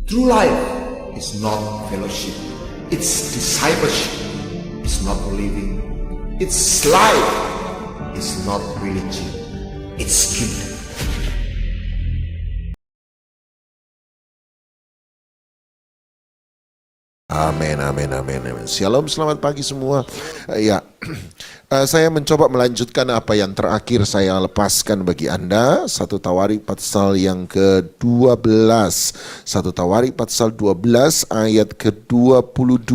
True life is not fellowship, it's discipleship, it's not living, it's life, it's not religion, it's kingdom. Amin, amin, amin, amin. Shalom, selamat pagi semua. Saya mencoba melanjutkan apa yang terakhir saya lepaskan bagi Anda. 1 Tawarik pasal yang ke-12. 1 Tawarik pasal 12 ayat ke-22.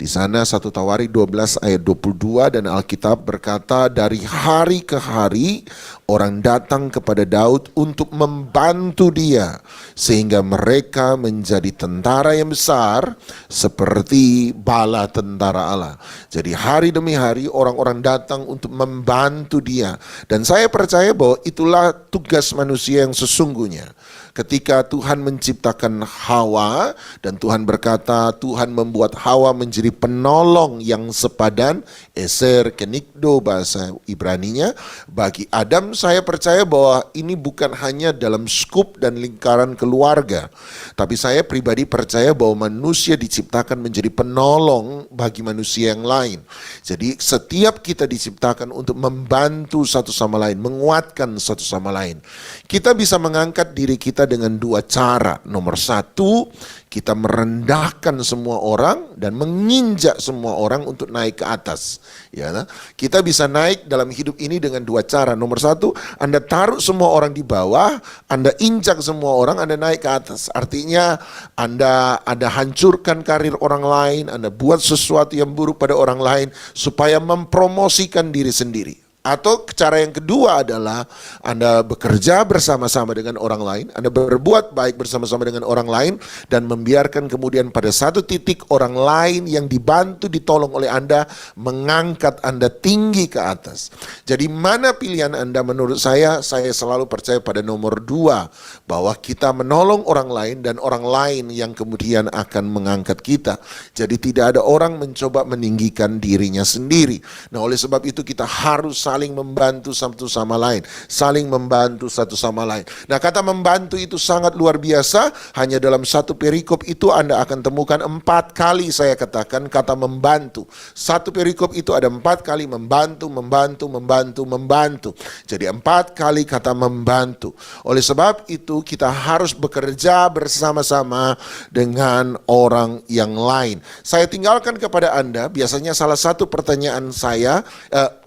Di sana 1 Tawarik 12 ayat 22 dan Alkitab berkata, dari hari ke hari orang datang kepada Daud untuk membantu dia sehingga mereka menjadi tentara yang besar seperti bala tentara Allah. Jadi hari demi hari orang-orang datang untuk membantu dia, dan saya percaya bahwa itulah tugas manusia yang sesungguhnya. Ketika Tuhan menciptakan Hawa dan Tuhan berkata Tuhan membuat Hawa menjadi penolong yang sepadan, eser kenikdo bahasa Ibraninya, bagi Adam. Saya percaya bahwa ini bukan hanya dalam skup dan lingkaran keluarga, tapi saya pribadi percaya bahwa manusia diciptakan menjadi penolong bagi manusia yang lain. Jadi setiap kita diciptakan untuk membantu satu sama lain, menguatkan satu sama lain. Kita bisa mengangkat diri kita dengan dua cara. Nomor satu, kita merendahkan semua orang dan menginjak semua orang untuk naik ke atas. Ya, kita bisa naik dalam hidup ini dengan dua cara. Nomor satu, Anda taruh semua orang di bawah, Anda injak semua orang, Anda naik ke atas. Artinya Anda hancurkan karir orang lain, Anda buat sesuatu yang buruk pada orang lain supaya mempromosikan diri sendiri. Atau cara yang kedua adalah Anda bekerja bersama-sama dengan orang lain, Anda berbuat baik bersama-sama dengan orang lain, dan membiarkan kemudian pada satu titik orang lain yang dibantu, ditolong oleh Anda, mengangkat Anda tinggi ke atas. Jadi mana pilihan Anda? Menurut saya selalu percaya pada nomor dua, bahwa kita menolong orang lain dan orang lain yang kemudian akan mengangkat kita. Jadi tidak ada orang mencoba meninggikan dirinya sendiri. Nah, oleh sebab itu kita harus saling membantu satu sama lain, saling membantu satu sama lain. Nah, kata membantu itu sangat luar biasa. Hanya dalam satu perikop itu Anda akan temukan 4 kali saya katakan kata membantu. Satu perikop itu ada 4 kali membantu, membantu, membantu, membantu. Jadi 4 kali kata membantu. Oleh sebab itu kita harus bekerja bersama-sama dengan orang yang lain. Saya tinggalkan kepada Anda, biasanya salah satu pertanyaan saya,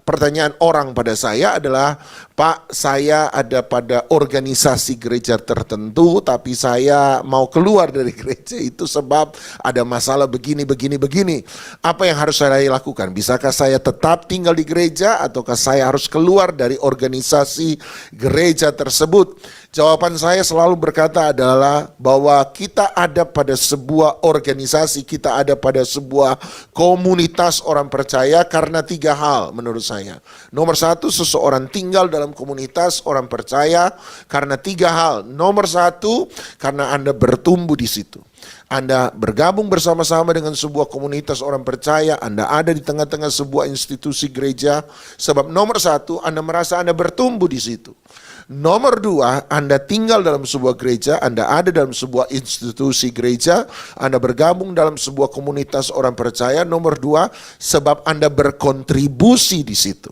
pertanyaan orang pada saya adalah, Pak, saya ada pada organisasi gereja tertentu, tapi saya mau keluar dari gereja itu sebab ada masalah begini, begini, begini. Apa yang harus saya lakukan? Bisakah saya tetap tinggal di gereja ataukah saya harus keluar dari organisasi gereja tersebut? Jawaban saya selalu berkata adalah bahwa kita ada pada sebuah organisasi, kita ada pada sebuah komunitas orang percaya karena 3 hal menurut saya. Nomor 1, seseorang tinggal dalam komunitas orang percaya karena 3 hal. Nomor 1, karena Anda bertumbuh di situ. Anda bergabung bersama-sama dengan sebuah komunitas orang percaya, Anda ada di tengah-tengah sebuah institusi gereja, sebab nomor 1, Anda merasa Anda bertumbuh di situ. Nomor 2, Anda tinggal dalam sebuah gereja, Anda ada dalam sebuah institusi gereja, Anda bergabung dalam sebuah komunitas orang percaya. Nomor 2, sebab Anda berkontribusi di situ.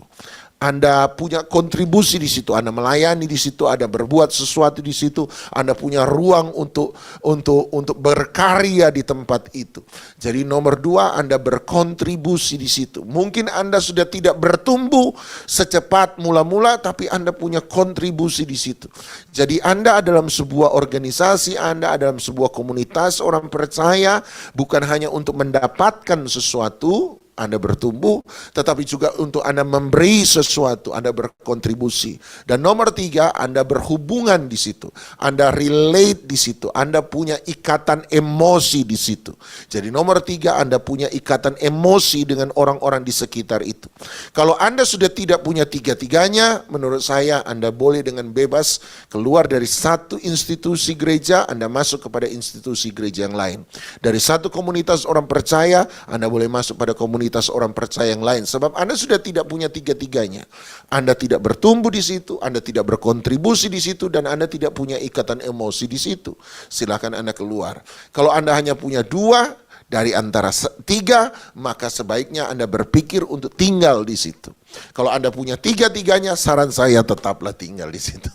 Anda punya kontribusi di situ, Anda melayani di situ, Anda berbuat sesuatu di situ, Anda punya ruang untuk berkarya di tempat itu. Jadi nomor 2, Anda berkontribusi di situ. Mungkin Anda sudah tidak bertumbuh secepat mula-mula, tapi Anda punya kontribusi di situ. Jadi Anda dalam sebuah organisasi, Anda dalam sebuah komunitas orang percaya, bukan hanya untuk mendapatkan sesuatu, Anda bertumbuh, tetapi juga untuk Anda memberi sesuatu, Anda berkontribusi. Dan nomor 3, Anda berhubungan di situ, Anda relate di situ, Anda punya ikatan emosi di situ. Jadi nomor 3, Anda punya ikatan emosi dengan orang-orang di sekitar itu. Kalau Anda sudah tidak punya 3-tiganya, menurut saya Anda boleh dengan bebas keluar dari satu institusi gereja, Anda masuk kepada institusi gereja yang lain. Dari satu komunitas orang percaya, Anda boleh masuk pada komunitas aktivitas orang percaya yang lain. Sebab Anda sudah tidak punya tiga-tiganya. Anda tidak bertumbuh di situ, Anda tidak berkontribusi di situ, dan Anda tidak punya ikatan emosi di situ. Silakan Anda keluar. Kalau Anda hanya punya dua dari antara tiga, maka sebaiknya Anda berpikir untuk tinggal di situ. Kalau Anda punya tiga-tiganya, saran saya tetaplah tinggal di situ.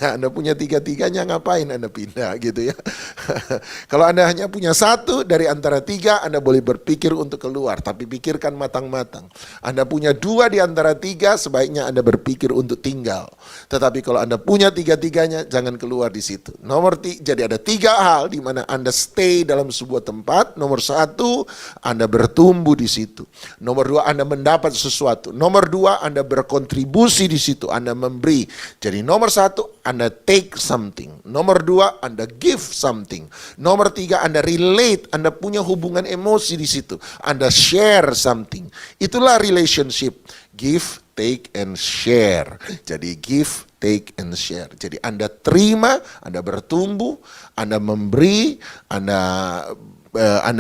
Anda punya tiga-tiganya, ngapain Anda pindah gitu ya. Kalau Anda hanya punya satu dari antara tiga, Anda boleh berpikir untuk keluar, tapi pikirkan matang-matang. Anda punya dua di antara tiga, sebaiknya Anda berpikir untuk tinggal. Tetapi kalau Anda punya tiga-tiganya, jangan keluar di situ. Jadi ada tiga hal di mana Anda stay dalam sebuah tempat. Nomor satu, Anda bertumbuh di situ. Nomor dua, Anda mendapat sesuatu. Nomor dua, Anda berkontribusi di situ, Anda memberi. Jadi nomor satu, Anda take something. Nomor dua, Anda give something. Nomor tiga, Anda relate, Anda punya hubungan emosi di situ. Anda share something. Itulah relationship. Give, take, and share. Jadi give, take, and share. Jadi Anda terima, Anda bertumbuh, Anda memberi, Anda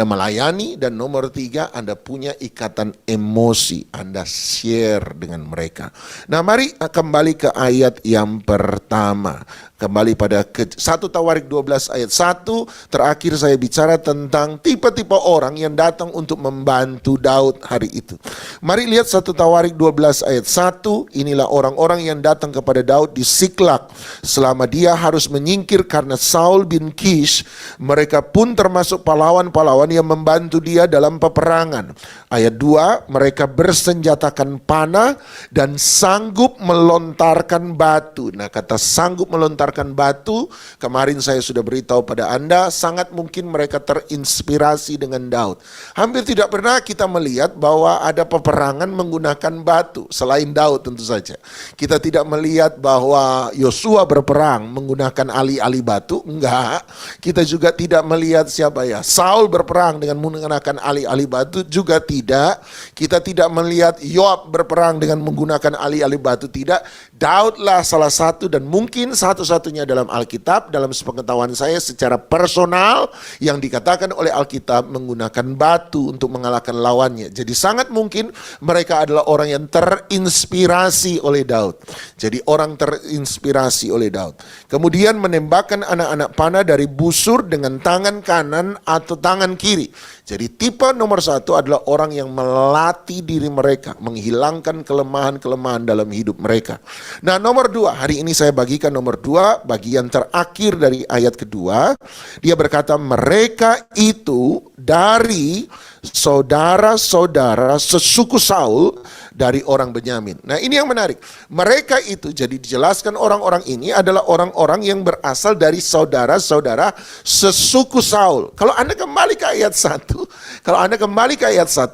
melayani, dan nomor tiga, Anda punya ikatan emosi, Anda share dengan mereka. Nah, mari kembali ke ayat yang pertama. Kembali pada 1 Tawarik 12 ayat 1, terakhir saya bicara tentang tipe-tipe orang yang datang untuk membantu Daud hari itu. Mari lihat 1 Tawarik 12 ayat 1, inilah orang-orang yang datang kepada Daud di Siklak selama dia harus menyingkir karena Saul bin Kish. Mereka pun termasuk pahlawan-pahlawan yang membantu dia dalam peperangan. Ayat 2, mereka bersenjatakan panah dan sanggup melontarkan batu. Nah, kata sanggup melontarkan batu, kemarin saya sudah beritahu pada Anda, sangat mungkin mereka terinspirasi dengan Daud. Hampir tidak pernah kita melihat bahwa ada peperangan menggunakan batu, selain Daud tentu saja. Kita tidak melihat bahwa Yosua berperang menggunakan ali-ali batu, enggak. Kita juga tidak melihat Saul berperang dengan menggunakan ali-ali batu, juga tidak. Kita tidak melihat Yoab berperang dengan menggunakan ali-ali batu, tidak. Daudlah salah satu dan mungkin satu-satunya dalam Alkitab, dalam sepengetahuan saya secara personal, yang dikatakan oleh Alkitab menggunakan batu untuk mengalahkan lawannya. Jadi sangat mungkin mereka adalah orang yang terinspirasi oleh Daud. Jadi orang terinspirasi oleh Daud. Kemudian menembakkan anak-anak panah dari busur dengan tangan kanan atau tangan kiri. Jadi tipe nomor satu adalah orang yang melatih diri mereka, menghilangkan kelemahan-kelemahan dalam hidup mereka. Nah, nomor dua, hari ini saya bagikan nomor dua, bagian terakhir dari ayat kedua. Dia berkata, mereka itu dari saudara-saudara sesuku Saul dari orang Benyamin. Nah, ini yang menarik. Mereka itu, jadi dijelaskan orang-orang ini adalah orang-orang yang berasal dari saudara-saudara sesuku Saul. Kalau Anda kembali ke ayat 1,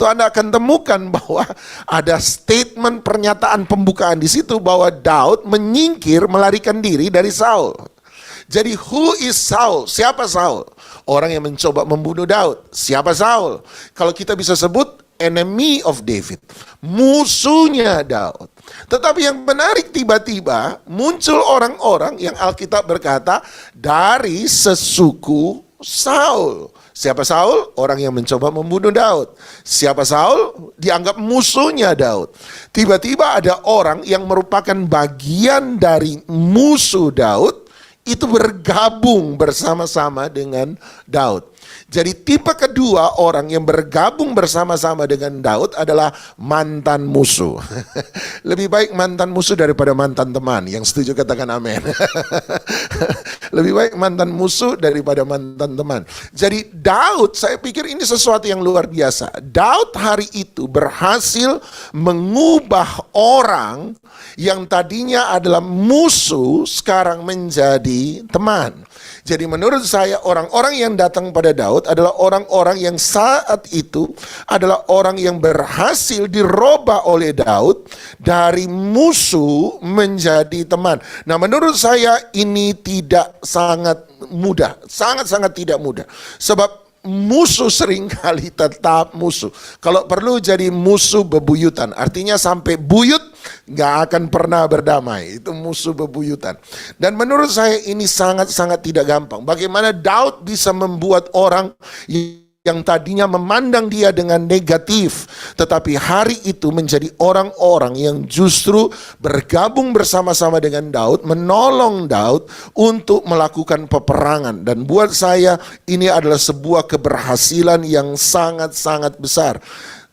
Anda akan temukan bahwa ada statement pernyataan pembukaan di situ bahwa Daud menyingkir, melarikan diri dari Saul. Jadi who is Saul? Siapa Saul? Orang yang mencoba membunuh Daud. Siapa Saul? Kalau kita bisa sebut enemy of David, musuhnya Daud. Tetapi yang menarik, tiba-tiba muncul orang-orang yang Alkitab berkata dari sesuku Saul. Siapa Saul? Orang yang mencoba membunuh Daud. Siapa Saul? Dianggap musuhnya Daud. Tiba-tiba ada orang yang merupakan bagian dari musuh Daud, itu bergabung bersama-sama dengan Daud. Jadi tipe kedua orang yang bergabung bersama-sama dengan Daud adalah mantan musuh. Lebih baik mantan musuh daripada mantan teman. Yang setuju katakan amin. Lebih baik mantan musuh daripada mantan teman. Jadi Daud, saya pikir ini sesuatu yang luar biasa. Daud hari itu berhasil mengubah orang yang tadinya adalah musuh sekarang menjadi teman. Jadi menurut saya orang-orang yang datang pada Daud adalah orang-orang yang saat itu adalah orang yang berhasil dirubah oleh Daud dari musuh menjadi teman. Nah, menurut saya ini tidak sangat mudah, sangat-sangat tidak mudah. Sebab musuh seringkali tetap musuh. Kalau perlu jadi musuh bebuyutan, artinya sampai buyut gak akan pernah berdamai. Itu musuh bebuyutan. Dan menurut saya ini sangat-sangat tidak gampang. Bagaimana Daud bisa membuat orang yang tadinya memandang dia dengan negatif, tetapi hari itu menjadi orang-orang yang justru bergabung bersama-sama dengan Daud, menolong Daud untuk melakukan peperangan. Dan buat saya ini adalah sebuah keberhasilan yang sangat-sangat besar.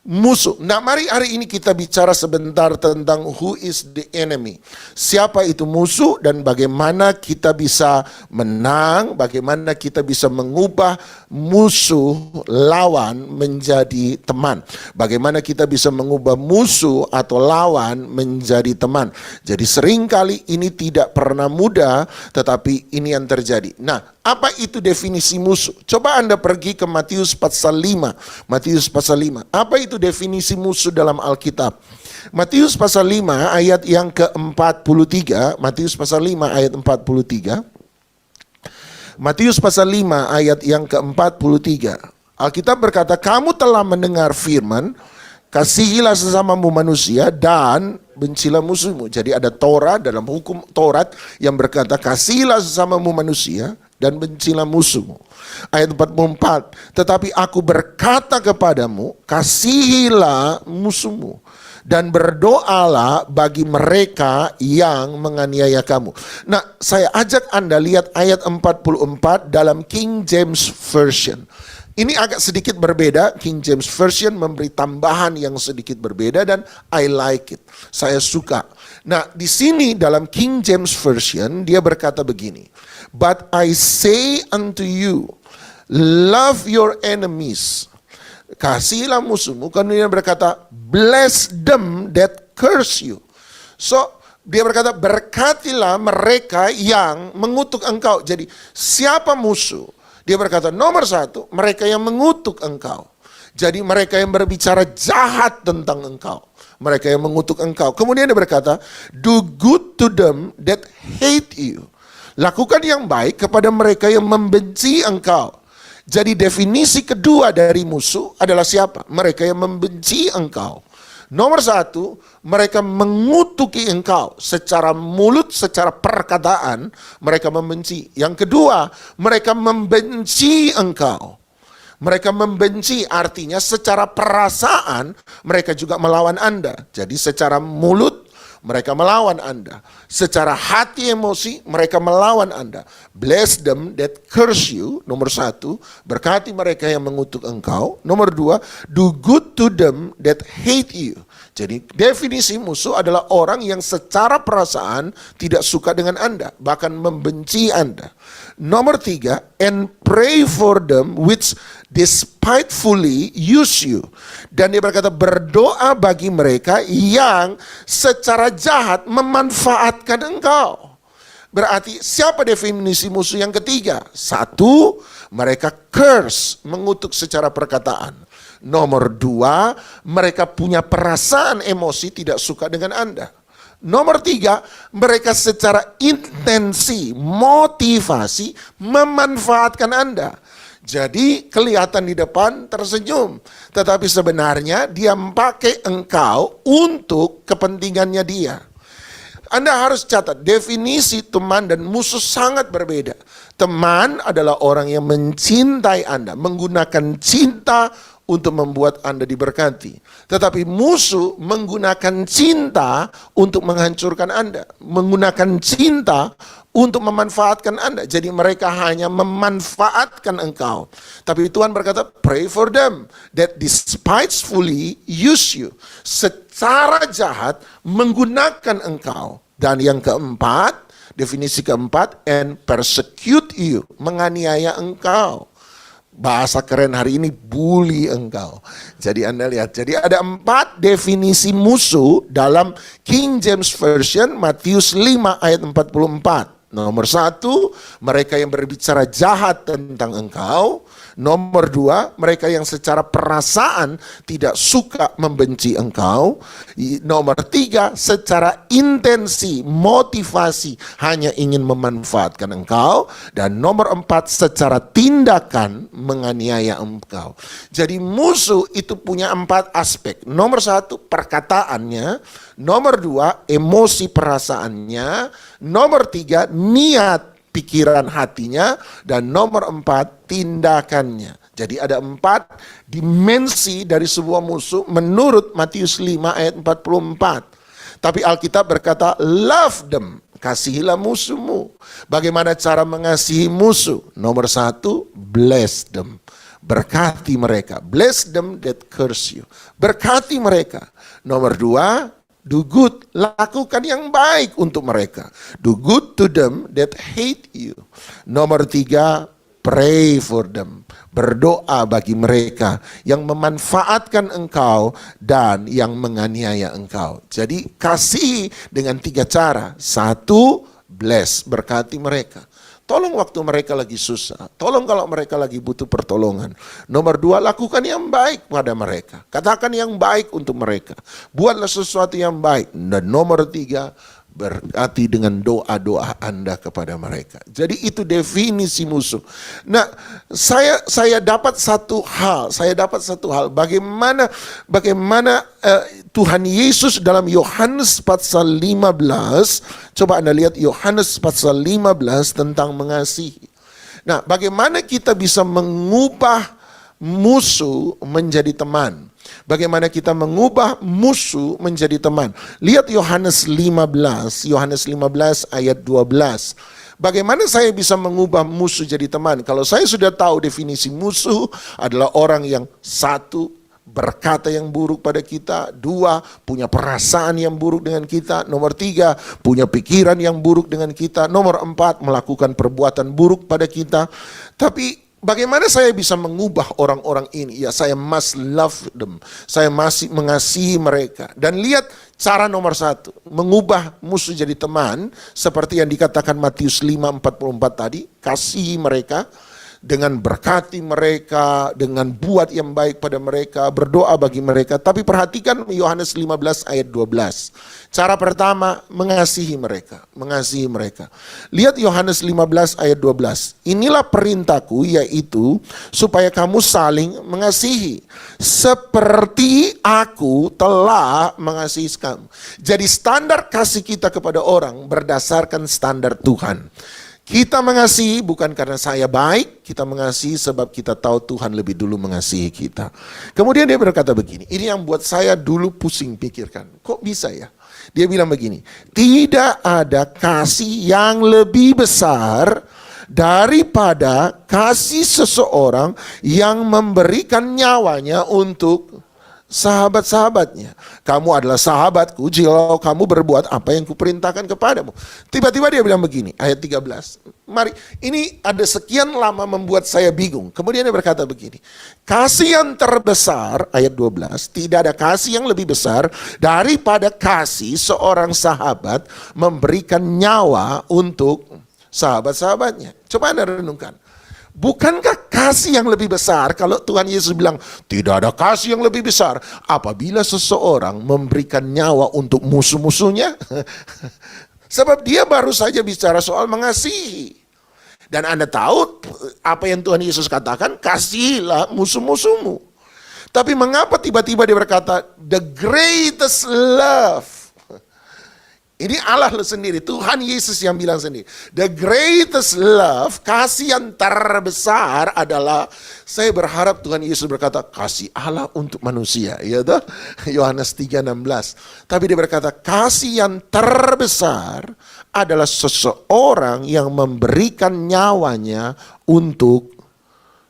Musuh. Nah, mari hari ini kita bicara sebentar tentang who is the enemy. Siapa itu musuh dan bagaimana kita bisa menang, bagaimana kita bisa mengubah musuh lawan menjadi teman. Bagaimana kita bisa mengubah musuh atau lawan menjadi teman. Jadi seringkali ini tidak pernah mudah, tetapi ini yang terjadi. Nah, apa itu definisi musuh? Coba Anda pergi ke Matius pasal 5. Matius pasal 5. Apa itu definisi musuh dalam Alkitab? Matius pasal 5 ayat yang ke-43. Matius pasal 5 ayat 43. Matius pasal 5 ayat yang ke-43. Alkitab berkata, kamu telah mendengar firman, kasihilah sesamamu manusia dan bencilah musuhmu. Jadi ada Torah, dalam hukum Taurat yang berkata, kasihilah sesamamu manusia dan bencilah musuhmu. Ayat 44, tetapi aku berkata kepadamu, kasihilah musuhmu dan berdoalah bagi mereka yang menganiaya kamu. Nah, saya ajak Anda lihat ayat 44 dalam King James Version. Ini agak sedikit berbeda. King James Version memberi tambahan yang sedikit berbeda dan I like it. Saya suka. Nah, di sini dalam King James Version dia berkata begini. But I say unto you, love your enemies. Kasihilah musuhmu. Kemudian berkata, bless them that curse you. So, dia berkata, berkatilah mereka yang mengutuk engkau. Jadi, siapa musuh? Dia berkata, nomor satu, mereka yang mengutuk engkau. Jadi mereka yang berbicara jahat tentang engkau. Mereka yang mengutuk engkau. Kemudian dia berkata, do good to them that hate you. Lakukan yang baik kepada mereka yang membenci engkau. Jadi definisi kedua dari musuh adalah siapa? Mereka yang membenci engkau. Nomor satu, mereka mengutuki engkau secara mulut, secara perkataan, mereka membenci. Yang kedua, mereka membenci engkau. Mereka membenci artinya secara perasaan mereka juga melawan Anda. Jadi secara mulut mereka melawan Anda. Secara hati emosi mereka melawan Anda. Bless them that curse you. Nomor satu, berkati mereka yang mengutuk engkau. Nomor dua, do good to them that hate you. Jadi definisi musuh adalah orang yang secara perasaan tidak suka dengan Anda, bahkan membenci Anda. Nomor tiga, and pray for them which despitefully use you. Dan dia berkata, berdoa bagi mereka yang secara jahat memanfaatkan engkau. Berarti siapa definisi musuh yang ketiga? Satu, mereka curse, mengutuk secara perkataan. Nomor dua, mereka punya perasaan emosi tidak suka dengan Anda. Nomor tiga, mereka secara intensi, motivasi, memanfaatkan Anda. Jadi kelihatan di depan tersenyum, tetapi sebenarnya dia memakai engkau untuk kepentingannya dia. Anda harus catat, definisi teman dan musuh sangat berbeda. Teman adalah orang yang mencintai Anda, menggunakan cinta untuk membuat Anda diberkati. Tetapi musuh menggunakan cinta untuk menghancurkan Anda, menggunakan cinta untuk memanfaatkan Anda. Jadi mereka hanya memanfaatkan engkau. Tapi Tuhan berkata, pray for them that despitefully use you. Secara jahat menggunakan engkau. Dan yang keempat, definisi keempat, and persecute you, menganiaya engkau. Bahasa keren hari ini, bully engkau. Jadi Anda lihat, jadi ada 4 definisi musuh dalam King James Version Matius 5 ayat 44. Nomor 1, mereka yang berbicara jahat tentang engkau. Nomor 2, mereka yang secara perasaan tidak suka membenci engkau. Nomor 3, secara intensi, motivasi hanya ingin memanfaatkan engkau. Dan nomor 4, secara tindakan menganiaya engkau. Jadi musuh itu punya 4 aspek. Nomor 1, perkataannya. Nomor 2, emosi perasaannya. Nomor 3, niat pikiran hatinya. Dan nomor 4, tindakannya. Jadi ada 4 dimensi dari sebuah musuh menurut Matius 5 ayat 44. Tapi Alkitab berkata, love them, kasihilah musuhmu. Bagaimana cara mengasihi musuh? Nomor 1, bless them. Berkati mereka. Bless them that curse you. Berkati mereka. Nomor 2, do good. Lakukan yang baik untuk mereka. Do good to them that hate you. Nomor 3, pray for them. Berdoa bagi mereka yang memanfaatkan engkau dan yang menganiaya engkau. Jadi kasih dengan 3 cara. 1, bless, berkati mereka. Tolong waktu mereka lagi susah. Tolong kalau mereka lagi butuh pertolongan. Nomor 2, lakukan yang baik pada mereka. Katakan yang baik untuk mereka. Buatlah sesuatu yang baik. Dan nomor 3, berkati dengan doa-doa Anda kepada mereka. Jadi itu definisi musuh. Nah, saya dapat satu hal. Bagaimana Tuhan Yesus dalam Yohanes pasal 15. Coba Anda lihat Yohanes pasal 15 tentang mengasihi. Nah, bagaimana kita bisa mengubah musuh menjadi teman? Bagaimana kita mengubah musuh menjadi teman? Lihat Yohanes 15 ayat 12. Bagaimana saya bisa mengubah musuh jadi teman? Kalau saya sudah tahu definisi musuh adalah orang yang 1, berkata yang buruk pada kita. 2, punya perasaan yang buruk dengan kita. Nomor 3, punya pikiran yang buruk dengan kita. Nomor 4, melakukan perbuatan buruk pada kita. Tapi bagaimana saya bisa mengubah orang-orang ini? Ya, saya must love them. Saya masih mengasihi mereka. Dan lihat cara nomor 1, mengubah musuh jadi teman, seperti yang dikatakan Matius 5:44 tadi, kasihi mereka dengan berkati mereka, dengan buat yang baik pada mereka, berdoa bagi mereka. Tapi perhatikan Yohanes 15 ayat 12. Cara pertama, mengasihi mereka. Lihat Yohanes 15 ayat 12. Inilah perintahku, yaitu supaya kamu saling mengasihi. Seperti aku telah mengasihi kamu. Jadi standar kasih kita kepada orang berdasarkan standar Tuhan. Kita mengasihi bukan karena saya baik, kita mengasihi sebab kita tahu Tuhan lebih dulu mengasihi kita. Kemudian dia berkata begini, ini yang buat saya dulu pusing pikirkan. Kok bisa ya? Dia bilang begini, tidak ada kasih yang lebih besar daripada kasih seseorang yang memberikan nyawanya untuk sahabat-sahabatnya. Kamu adalah sahabatku jika kamu berbuat apa yang kuperintahkan kepadamu. Tiba-tiba dia bilang begini, ayat 13. Mari, ini ada sekian lama membuat saya bingung. Kemudian dia berkata begini, kasih yang terbesar, ayat 12, tidak ada kasih yang lebih besar daripada kasih seorang sahabat memberikan nyawa untuk sahabat-sahabatnya. Coba Anda renungkan. Bukankah kasih yang lebih besar kalau Tuhan Yesus bilang tidak ada kasih yang lebih besar apabila seseorang memberikan nyawa untuk musuh-musuhnya? Sebab dia baru saja bicara soal mengasihi. Dan Anda tahu apa yang Tuhan Yesus katakan, kasihilah musuh-musuhmu. Tapi mengapa tiba-tiba dia berkata the greatest love? Ini Allah sendiri, Tuhan Yesus yang bilang sendiri. The greatest love, kasih yang terbesar adalah, saya berharap Tuhan Yesus berkata, kasih Allah untuk manusia. Ya toh? Yohanes 3:16. Tapi dia berkata, kasih yang terbesar adalah seseorang yang memberikan nyawanya untuk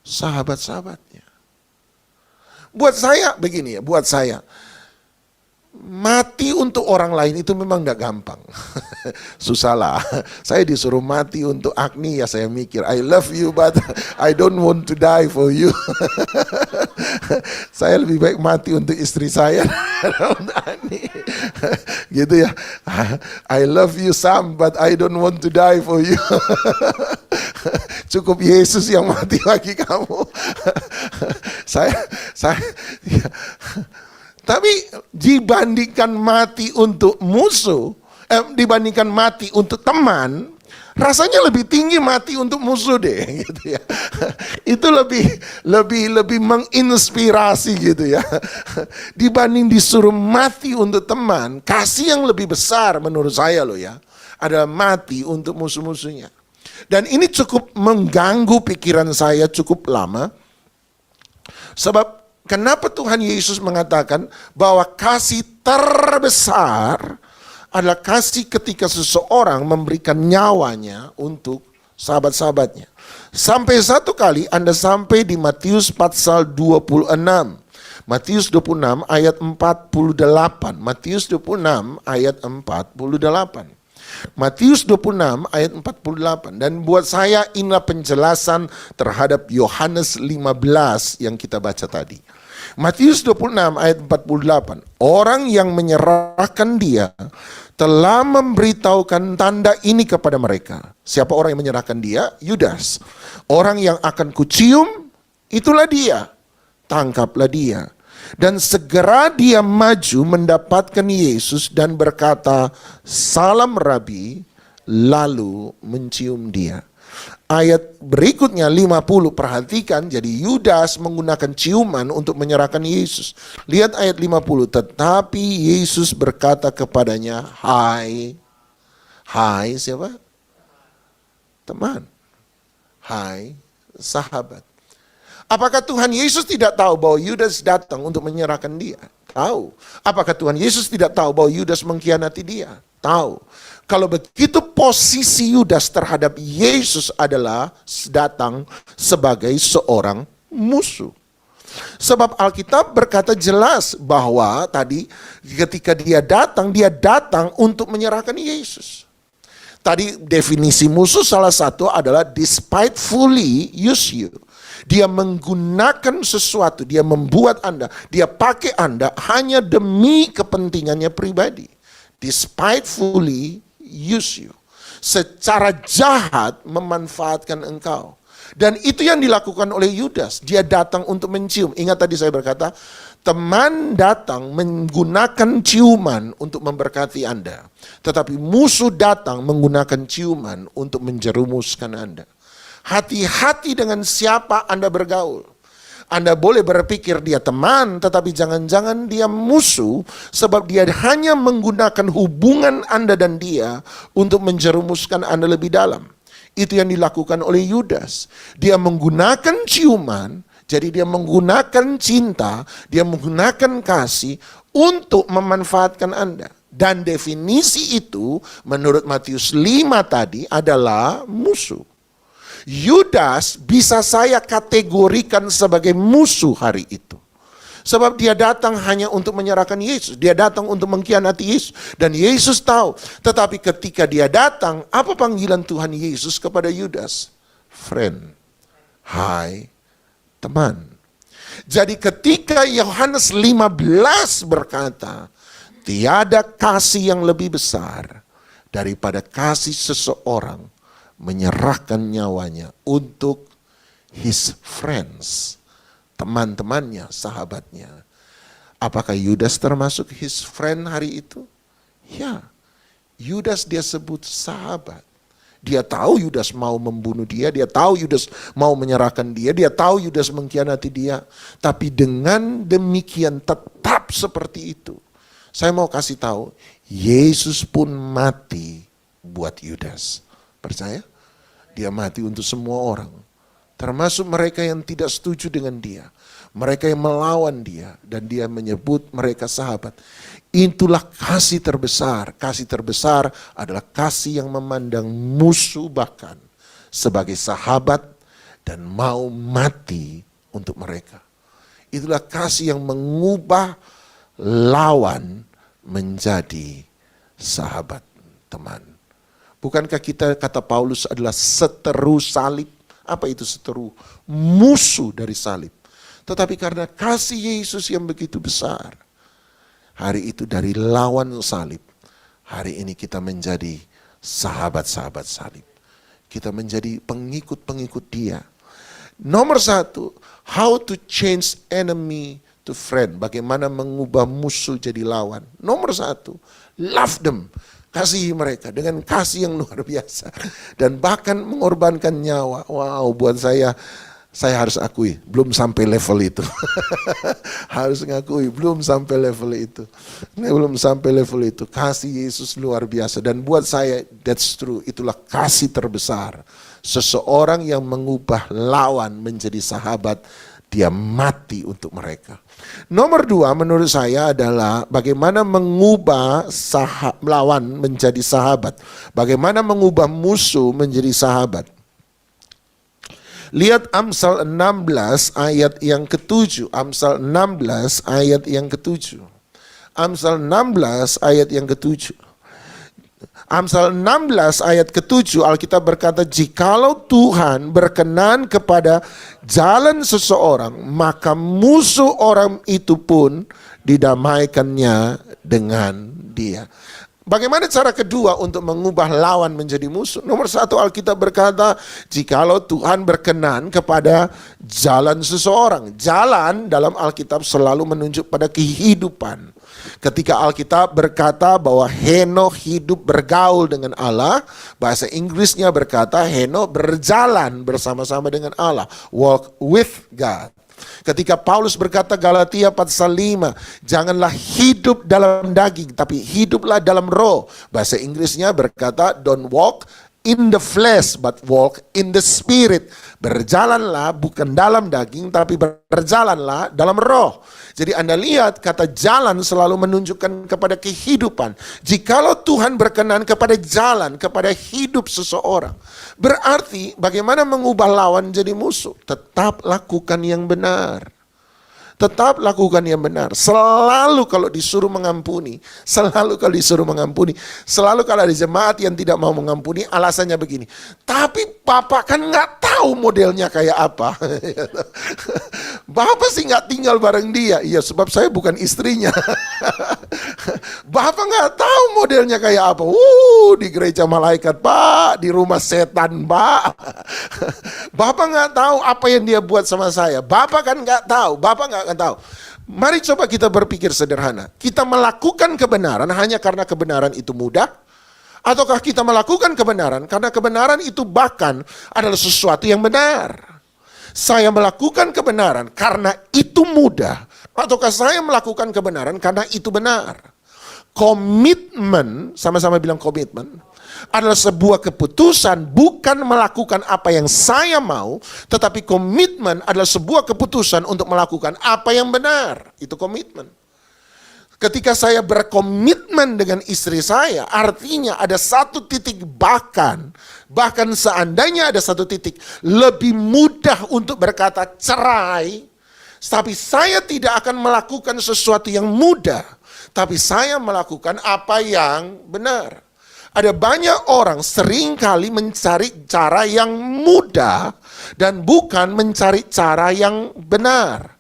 sahabat-sahabatnya. Buat saya begini ya, buat saya. Mati untuk orang lain itu memang gak gampang. Susah lah. Saya disuruh mati untuk Agni, ya saya mikir, I love you but I don't want to die for you. Saya lebih baik mati untuk istri saya. Untuk Agni. Gitu ya. I love you Sam but I don't want to die for you. Cukup Yesus yang mati bagi kamu. Saya ya. Tapi dibandingkan mati untuk musuh, dibandingkan mati untuk teman, rasanya lebih tinggi mati untuk musuh deh, gitu ya. Itu lebih menginspirasi gitu ya. Dibanding disuruh mati untuk teman, kasih yang lebih besar menurut saya loh ya, adalah mati untuk musuh-musuhnya. Dan ini cukup mengganggu pikiran saya cukup lama. Sebab kenapa Tuhan Yesus mengatakan bahwa kasih terbesar adalah kasih ketika seseorang memberikan nyawanya untuk sahabat-sahabatnya. Sampai satu kali Anda sampai di Matius pasal 26. Matius 26 ayat 48. Matius 26 ayat 48. Matius 26 ayat 48. Dan buat saya inilah penjelasan terhadap Yohanes 15 yang kita baca tadi. Matius 26 ayat 48. Orang yang menyerahkan dia telah memberitahukan tanda ini kepada mereka. Siapa orang yang menyerahkan dia? Yudas. Orang yang akan kucium, itulah dia. Tangkaplah dia. Dan segera dia maju mendapatkan Yesus dan berkata, "Salam Rabi," lalu mencium dia. Ayat berikutnya 50, perhatikan, jadi Yudas menggunakan ciuman untuk menyerahkan Yesus. Lihat ayat 50, tetapi Yesus berkata kepadanya, "Hai." Hai siapa? Teman. Hai sahabat. Apakah Tuhan Yesus tidak tahu bahwa Yudas datang untuk menyerahkan dia? Tahu. Apakah Tuhan Yesus tidak tahu bahwa Yudas mengkhianati dia? Tahu. Kalau begitu posisi Yudas terhadap Yesus adalah datang sebagai seorang musuh. Sebab Alkitab berkata jelas bahwa tadi ketika dia datang untuk menyerahkan Yesus. Tadi definisi musuh salah satu adalah despitefully use you. Dia menggunakan sesuatu, dia membuat Anda, dia pakai Anda hanya demi kepentingannya pribadi. Despitefully use you. Secara jahat memanfaatkan engkau. Dan itu yang dilakukan oleh Yudas. Dia datang untuk mencium. Ingat tadi saya berkata, teman datang menggunakan ciuman untuk memberkati Anda. Tetapi musuh datang menggunakan ciuman untuk menjerumuskan Anda. Hati-hati dengan siapa Anda bergaul. Anda boleh berpikir dia teman, tetapi jangan-jangan dia musuh, sebab dia hanya menggunakan hubungan Anda dan dia untuk menjerumuskan Anda lebih dalam. Itu yang dilakukan oleh Yudas. Dia menggunakan ciuman, jadi dia menggunakan cinta, dia menggunakan kasih untuk memanfaatkan Anda. Dan definisi itu menurut Matius 5 tadi adalah musuh. Yudas bisa saya kategorikan sebagai musuh hari itu. Sebab dia datang hanya untuk menyerahkan Yesus. Dia datang untuk mengkhianati Yesus. Dan Yesus tahu. Tetapi ketika dia datang, apa panggilan Tuhan Yesus kepada Yudas? Friend. Hai, teman. Jadi ketika Yohanes 15 berkata, tiada kasih yang lebih besar daripada kasih seseorang menyerahkan nyawanya untuk his friends, teman-temannya, sahabatnya. Apakah Yudas termasuk his friend hari itu? Ya, Yudas dia sebut sahabat. Dia tahu Yudas mau membunuh dia, dia tahu Yudas mau menyerahkan dia tahu Yudas mengkhianati dia. Tapi dengan demikian tetap seperti itu. Saya mau kasih tahu, Yesus pun mati buat Yudas. Percaya? Dia mati untuk semua orang. Termasuk mereka yang tidak setuju dengan dia. Mereka yang melawan dia. Dan dia menyebut mereka sahabat. Itulah kasih terbesar. Kasih terbesar adalah kasih yang memandang musuh bahkan sebagai sahabat dan mau mati untuk mereka. Itulah kasih yang mengubah lawan menjadi sahabat, teman. Bukankah kita, kata Paulus, adalah seteru salib? Apa itu seteru? Musuh dari salib. Tetapi karena kasih Yesus yang begitu besar, hari itu dari lawan salib, hari ini kita menjadi sahabat-sahabat salib. Kita menjadi pengikut-pengikut dia. Nomor satu, how to change enemy to friend. Bagaimana mengubah musuh jadi lawan. Nomor satu, love them. Kasihi mereka dengan kasih yang luar biasa. Dan bahkan mengorbankan nyawa. Wow, buat saya harus akui, belum sampai level itu. Harus ngakui, belum sampai level itu. Belum sampai level itu. Kasih Yesus luar biasa. Dan buat saya, that's true. Itulah kasih terbesar. Seseorang yang mengubah lawan menjadi sahabat dia mati untuk mereka. Nomor 2 menurut saya adalah bagaimana mengubah lawan menjadi sahabat. Bagaimana mengubah musuh menjadi sahabat. Lihat Amsal 16 ayat yang ke-7. Amsal 16 ayat yang ke-7. Amsal 16 ayat yang ke-7. Amsal 16 ayat ke-7 Alkitab berkata, jikalau Tuhan berkenan kepada jalan seseorang, maka musuh orang itu pun didamaikannya dengan dia. Bagaimana cara kedua untuk mengubah lawan menjadi musuh? Nomor 1, Alkitab berkata, jikalau Tuhan berkenan kepada jalan seseorang. Jalan dalam Alkitab selalu menunjuk pada kehidupan. Ketika Alkitab berkata bahwa Henokh hidup bergaul dengan Allah, bahasa Inggrisnya berkata Henokh berjalan bersama-sama dengan Allah, walk with God. Ketika Paulus berkata Galatia pasal 5, janganlah hidup dalam daging, tapi hiduplah dalam roh. Bahasa Inggrisnya berkata, don't walk in the flesh, but walk in the spirit. Berjalanlah bukan dalam daging, tapi berjalanlah dalam roh. Jadi Anda lihat kata jalan selalu menunjukkan kepada kehidupan. Jikalau Tuhan berkenan kepada jalan, kepada hidup seseorang, berarti bagaimana mengubah lawan jadi musuh? Tetap lakukan yang benar. Tetap lakukan yang benar. Selalu kalau disuruh mengampuni, selalu kalau disuruh mengampuni, selalu kalau ada jemaat yang tidak mau mengampuni, alasannya begini, tapi Bapak kan nggak tahu modelnya kayak apa. Bapak sih nggak tinggal bareng dia. Iya, sebab saya bukan istrinya. Bapak nggak tahu modelnya kayak apa. Di gereja malaikat Pak, di rumah setan Pak. Bapak nggak tahu apa yang dia buat sama saya. Bapak kan nggak tahu. Bapak nggak akan tahu. Mari coba kita berpikir sederhana. Kita melakukan kebenaran hanya karena kebenaran itu mudah? Ataukah kita melakukan kebenaran karena kebenaran itu bahkan adalah sesuatu yang benar? Saya melakukan kebenaran karena itu mudah, ataukah saya melakukan kebenaran karena itu benar? Komitmen, sama-sama bilang komitmen, adalah sebuah keputusan bukan melakukan apa yang saya mau, tetapi komitmen adalah sebuah keputusan untuk melakukan apa yang benar. Itu komitmen. Ketika saya berkomitmen dengan istri saya, artinya ada satu titik bahkan seandainya ada satu titik lebih mudah untuk berkata cerai, tapi saya tidak akan melakukan sesuatu yang mudah, tapi saya melakukan apa yang benar. Ada banyak orang seringkali mencari cara yang mudah dan bukan mencari cara yang benar.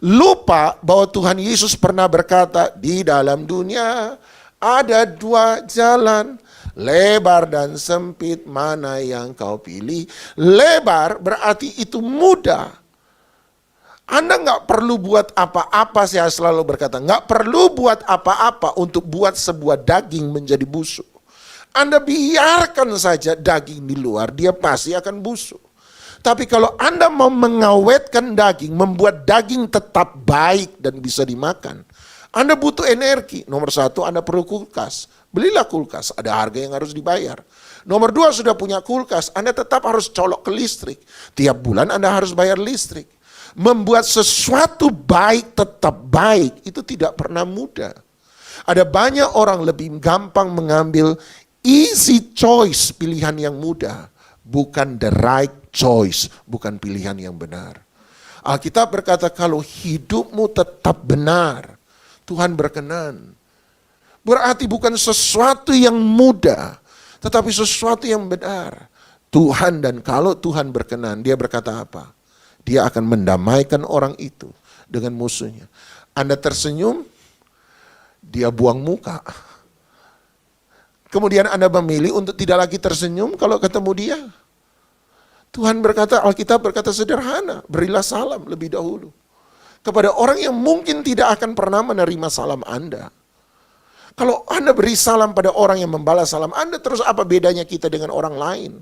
Lupa bahwa Tuhan Yesus pernah berkata, di dalam dunia ada 2 jalan, lebar dan sempit, mana yang kau pilih? Lebar berarti itu mudah. Anda nggak perlu buat apa-apa, saya selalu berkata, nggak perlu buat apa-apa untuk buat sebuah daging menjadi busuk. Anda biarkan saja daging di luar, dia pasti akan busuk. Tapi kalau Anda mau mengawetkan daging, membuat daging tetap baik dan bisa dimakan, Anda butuh energi. Nomor 1, Anda perlu kulkas. Belilah kulkas, ada harga yang harus dibayar. Nomor 2, sudah punya kulkas, Anda tetap harus colok ke listrik. Tiap bulan Anda harus bayar listrik. Membuat sesuatu baik tetap baik, itu tidak pernah mudah. Ada banyak orang lebih gampang mengambil easy choice, pilihan yang mudah, bukan the right choice, bukan pilihan yang benar. Alkitab berkata kalau hidupmu tetap benar, Tuhan berkenan. Berarti bukan sesuatu yang mudah, tetapi sesuatu yang benar. Tuhan, dan kalau Tuhan berkenan, dia berkata apa? Dia akan mendamaikan orang itu dengan musuhnya. Anda tersenyum, dia buang muka. Kemudian Anda memilih untuk tidak lagi tersenyum kalau ketemu dia. Tuhan berkata, Alkitab berkata sederhana, berilah salam lebih dahulu kepada orang yang mungkin tidak akan pernah menerima salam Anda. Kalau Anda beri salam pada orang yang membalas salam Anda, terus apa bedanya kita dengan orang lain?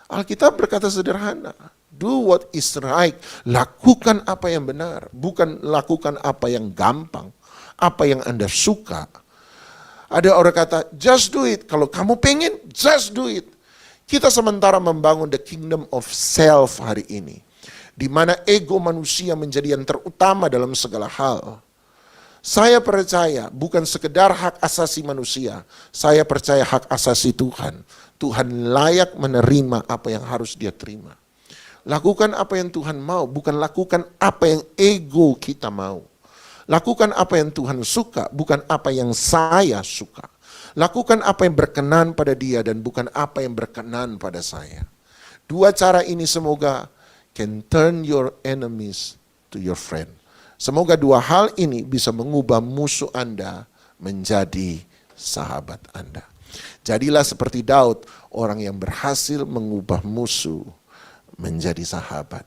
Alkitab berkata sederhana, do what is right, lakukan apa yang benar, bukan lakukan apa yang gampang, apa yang Anda suka. Ada orang kata, just do it, kalau kamu pengen, just do it. Kita sementara membangun the kingdom of self hari ini. di mana ego manusia menjadi yang terutama dalam segala hal. Saya percaya bukan sekedar hak asasi manusia, saya percaya hak asasi Tuhan. Tuhan layak menerima apa yang harus dia terima. Lakukan apa yang Tuhan mau, bukan lakukan apa yang ego kita mau. Lakukan apa yang Tuhan suka, bukan apa yang saya suka. Lakukan apa yang berkenan pada dia dan bukan apa yang berkenan pada saya. Dua cara ini semoga can turn your enemies to your friend. Semoga dua hal ini bisa mengubah musuh Anda menjadi sahabat Anda. Jadilah seperti Daud, orang yang berhasil mengubah musuh menjadi sahabat.